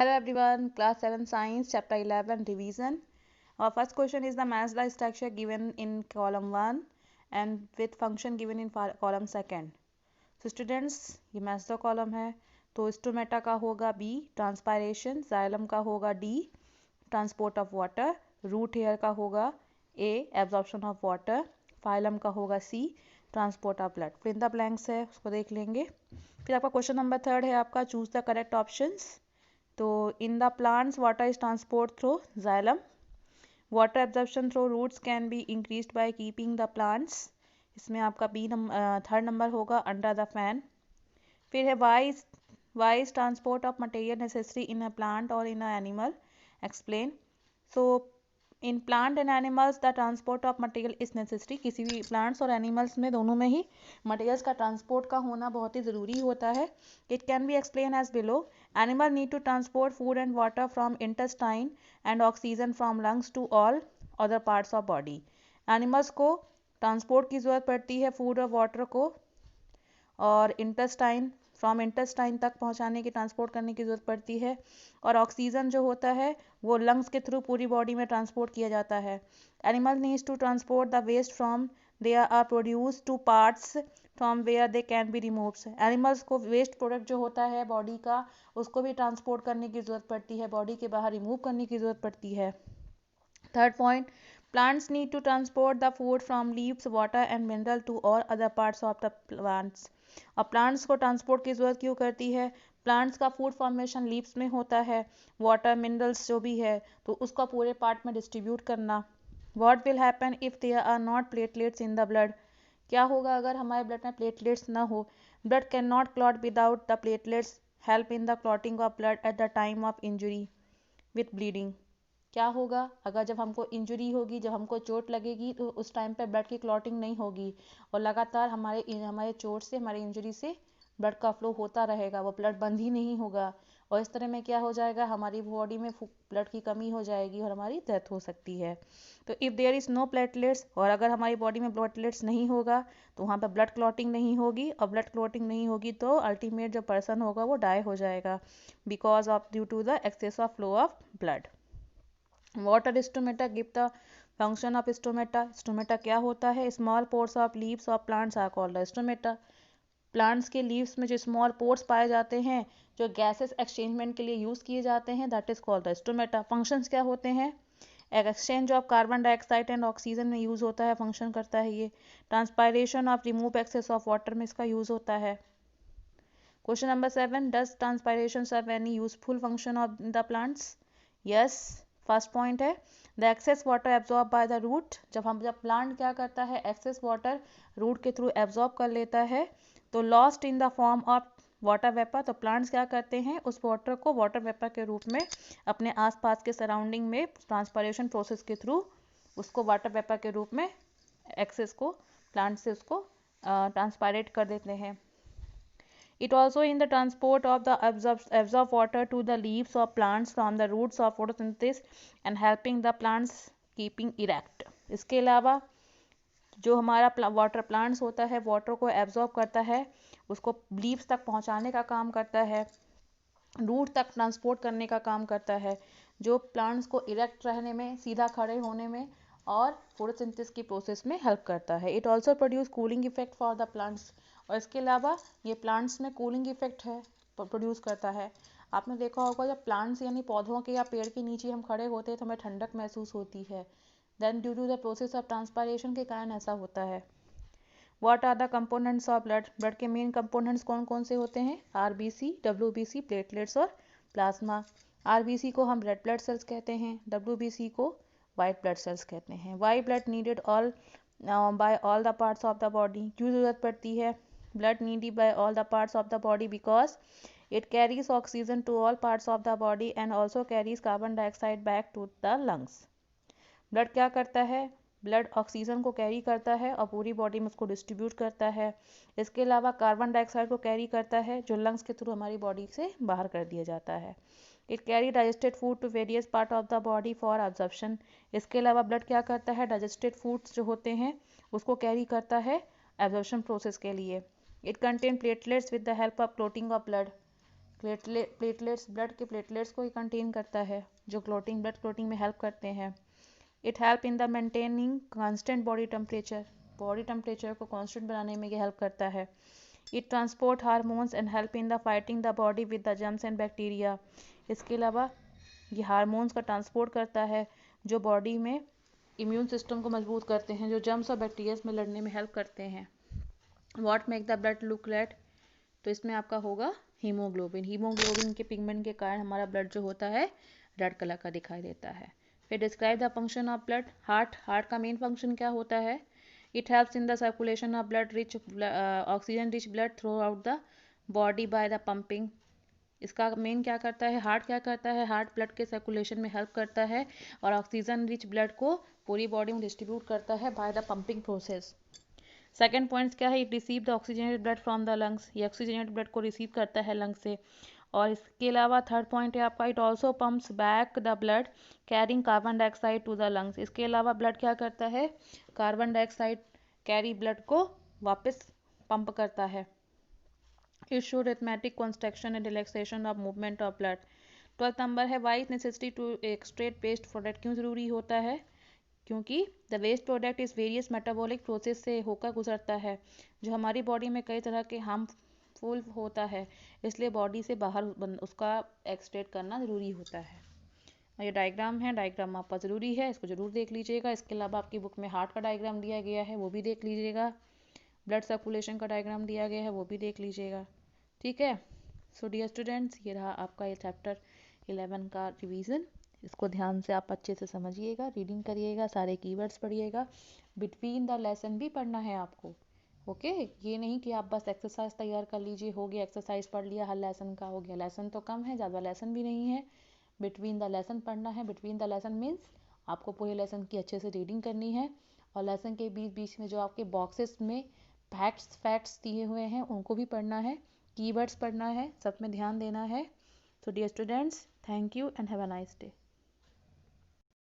Hello everyone, class 7 science chapter 11 revision. Our first question is the match the structure given in column 1 and with function given in column 2. So students ये match the column है तो stomata का होगा B transpiration, xylem का होगा D transport of water, root hair का होगा A absorption of water, phylum का होगा C transport of blood. Fill in the blanks है उसको देख लेंगे। फिर आपका क्वेश्चन नंबर 3 है आपका चूज द करेक्ट ऑप्शंस। तो in the plants water is transport through xylem, water absorption through roots can be increased by keeping the plants, इसमें आपका बी थर्ड नंबर होगा अंडर द फैन। फिर है वाइज transport of material necessary in a plant और in a animal, explain. So in plant and animals the transport of material is necessary, किसी भी plants और एनिमल्स में दोनों में ही मटेरियल्स का ट्रांसपोर्ट का होना बहुत ही ज़रूरी होता है। It can be explain as below. Animal need to transport food and water from intestine and oxygen from lungs to all other parts of body. Animals को ट्रांसपोर्ट की ज़रूरत पड़ती है फूड और वाटर को, और फ्रॉम इंटेस्टाइन तक पहुंचाने की ट्रांसपोर्ट करने की ज़रूरत पड़ती है, और ऑक्सीजन जो होता है वो लंग्स के थ्रू पूरी बॉडी में ट्रांसपोर्ट किया जाता है। Animal needs to transport the waste from their are produce to parts from where they can be removed. Animals को वेस्ट प्रोडक्ट जो होता है बॉडी का उसको भी ट्रांसपोर्ट करने की ज़रूरत पड़ती है, बॉडी के बाहर रिमूव करने की ज़रूरत पड़ती है। Third point, plants need to transport the food from leaves, water and mineral to all other parts of the plants. और प्लांट्स को ट्रांसपोर्ट की ज़रूरत क्यों करती है? प्लांट्स का फूड फॉर्मेशन लीव्स में होता है, वाटर मिनरल्स जो भी है तो उसका पूरे पार्ट में डिस्ट्रीब्यूट करना। What will happen if there are not platelets in the blood? क्या होगा अगर हमारे ब्लड में प्लेटलेट्स ना हो? Blood cannot clot without the platelets help in the clotting of blood at the time of injury with bleeding. क्या होगा अगर जब हमको इंजरी होगी, जब हमको चोट लगेगी तो उस टाइम पे ब्लड की क्लॉटिंग नहीं होगी और लगातार हमारे चोट से, हमारी इंजरी से ब्लड का फ्लो होता रहेगा, वो ब्लड बंद ही नहीं होगा, और इस तरह में क्या हो जाएगा, हमारी बॉडी में ब्लड की कमी हो जाएगी और हमारी डेथ हो सकती है। तो if there is no platelets, और अगर हमारी बॉडी में प्लेटलेट्स नहीं होगा तो वहाँ पर ब्लड क्लॉटिंग नहीं होगी, और ब्लड क्लॉटिंग नहीं होगी तो अल्टीमेट जो पर्सन होगा वो डाई हो जाएगा because of due to the excess of flow of blood. Water stomata give the function of stomata. Stomata क्या होता है? Small pores of leaves of plants are called stomata. Plants के leaves में जो स्मॉल पोर्स पाए जाते हैं जो गैसेस एक्सचेंजमेंट के लिए यूज़ किए जाते हैं, that is called the stomata. Functions क्या होते हैं? एक exchange of carbon dioxide and oxygen में यूज़ होता है, फंक्शन करता है ये। Transpiration of remove excess of water में इसका यूज़ होता है। Question number 7, does transpiration serve any useful function of the plants? Yes, first point है the excess water absorb by the root. जब प्लांट क्या करता है, एक्सेस वाटर रूट के थ्रू एब्जॉर्ब कर लेता है तो lost in the form of water vapour, तो प्लांट्स क्या करते हैं उस वाटर को वाटर वेपर के रूप में अपने आसपास के सराउंडिंग में ट्रांसपायरेशन प्रोसेस के थ्रू उसको वाटर वेपर के रूप में एक्सेस को प्लांट से उसको ट्रांसपायरेट कर देते हैं। It also in the transport of the absorb water to the leaves of plants from the roots of photosynthesis and helping the plants keeping erect. इसके अलावा जो हमारा वाटर प्लांट्स होता है वाटर को एब्जॉर्ब करता है, उसको लीव्स तक पहुंचाने का काम करता है, रूट तक ट्रांसपोर्ट करने का काम करता है, जो प्लांट्स को इरेक्ट रहने में, सीधा खड़े होने में और फोटोसिंथेसिस की प्रोसेस में हेल्प करता है। It also produce cooling effect for the plants, और इसके अलावा ये प्लांट्स में कूलिंग इफेक्ट है प्रोड्यूस करता है। आपने देखा होगा जब प्लांट्स यानी पौधों के या पेड़ के नीचे हम खड़े होते हैं तो हमें ठंडक महसूस होती है, then due to the process of transpiration के कारण ऐसा होता है। What are the components of blood? Blood के मेन कंपोनेंट्स कौन कौन से होते हैं? आरबीसी, डब्ल्यूबीसी, प्लेटलेट्स और प्लाज्मा। आरबीसी को हम रेड ब्लड सेल्स कहते हैं, डब्ल्यूबीसी को वाइट ब्लड सेल्स कहते हैं। Why blood needed all by all the parts of the body, क्यों जरूरत पड़ती है blood needed by all the parts of the body? Because it carries oxygen to all parts of the body and also carries carbon dioxide back to the lungs. Blood क्या करता है? Blood oxygen को carry करता है और पूरी body में उसको डिस्ट्रीब्यूट करता है। इसके अलावा कार्बन डाइऑक्साइड को कैरी करता है जो लंग्स के थ्रू हमारी बॉडी से बाहर कर दिया जाता है। It carry digested food to various part of the body for absorption. इसके अलावा ब्लड क्या करता है? डाइजेस्टेड फूड्स जो होते हैं उसको कैरी करता है एब्जॉर्प्शन प्रोसेस के लिए। It contain platelets with the help of clotting of blood. Platelets blood के प्लेटलेट्स को ही कंटेन करता है जो ब्लड क्लोटिंग में हेल्प करते हैं। It help in the maintaining constant body temperature को कांस्टेंट बनाने में ये हेल्प करता है। It transport hormones and help in the fighting the body with the germs and bacteria. इसके अलावा ये हार्मोन्स का ट्रांसपोर्ट करता है जो बॉडी में इम्यून सिस्टम को मजबूत करते हैं, जो जर्म्स और बैक्टीरिया में लड़ने में हेल्प करते हैं। What make the blood look red, तो इसमें आपका होगा हीमोग्लोबिन के पिगमेंट के कारण हमारा ब्लड जो होता है रेड कलर का दिखाई देता है। फिर describe the function of blood. Heart का मेन फंक्शन क्या होता है? It helps in the circulation of blood oxygen rich blood through out the body by the pumping. इसका मेन क्या करता है? हार्ट क्या करता है? हार्ट ब्लड के सर्कुलेशन में हेल्प करता है और ऑक्सीजन रिच ब्लड को पूरी बॉडी में डिस्ट्रीब्यूट करता है by the pumping process. Second point क्या है? It receive the oxygenated blood from the lungs. ये ऑक्सीजनेटेड ब्लड को रिसीव करता है लंग से। और इसके अलावा थर्ड पॉइंट है आपका, it also pumps back the blood carrying carbon dioxide to the lungs. इसके अलावा ब्लड क्या करता है? कार्बन डाइऑक्साइड कैरी ब्लड को वापस पंप करता है। It show rhythmic construction and relaxation of movement of blood. 12 number है, why necessity to extract waste product. क्यों जरूरी होता है? क्योंकि the waste product is various metabolic process से होकर गुजरता है जो हमारी बॉडी में कई तरह के हार्मफुल होता है, इसलिए बॉडी से बाहर उसका एक्सट्रैक्ट करना ज़रूरी होता है। ये डायग्राम है, डायग्राम आपका ज़रूरी है, इसको ज़रूर देख लीजिएगा। इसके अलावा आपकी बुक में हार्ट का डायग्राम दिया गया है, वो भी देख लीजिएगा। ब्लड सर्कुलेशन का डायग्राम दिया गया है, वो भी देख लीजिएगा। ठीक है। सो डियर स्टूडेंट्स, ये रहा आपका ये चैप्टर 11 का रिवीजन। इसको ध्यान से आप अच्छे से समझिएगा, रीडिंग करिएगा, सारे कीवर्ड्स पढ़िएगा, बिटवीन द लेसन भी पढ़ना है आपको। ओके ये नहीं कि आप बस एक्सरसाइज तैयार कर लीजिए, हो गया एक्सरसाइज पढ़ लिया, हर लेसन का हो गया। लेसन तो कम है, ज़्यादा लेसन भी नहीं है, बिटवीन द लेसन पढ़ना है। बिटवीन द लेसन मीन्स आपको पूरे लेसन की अच्छे से रीडिंग करनी है और लेसन के बीच बीच में जो आपके बॉक्सेस में फैक्ट्स दिए हुए हैं उनको भी पढ़ना है, कीवर्ड्स पढ़ना है, सब में ध्यान देना है। So dear students, thank you and have a nice day.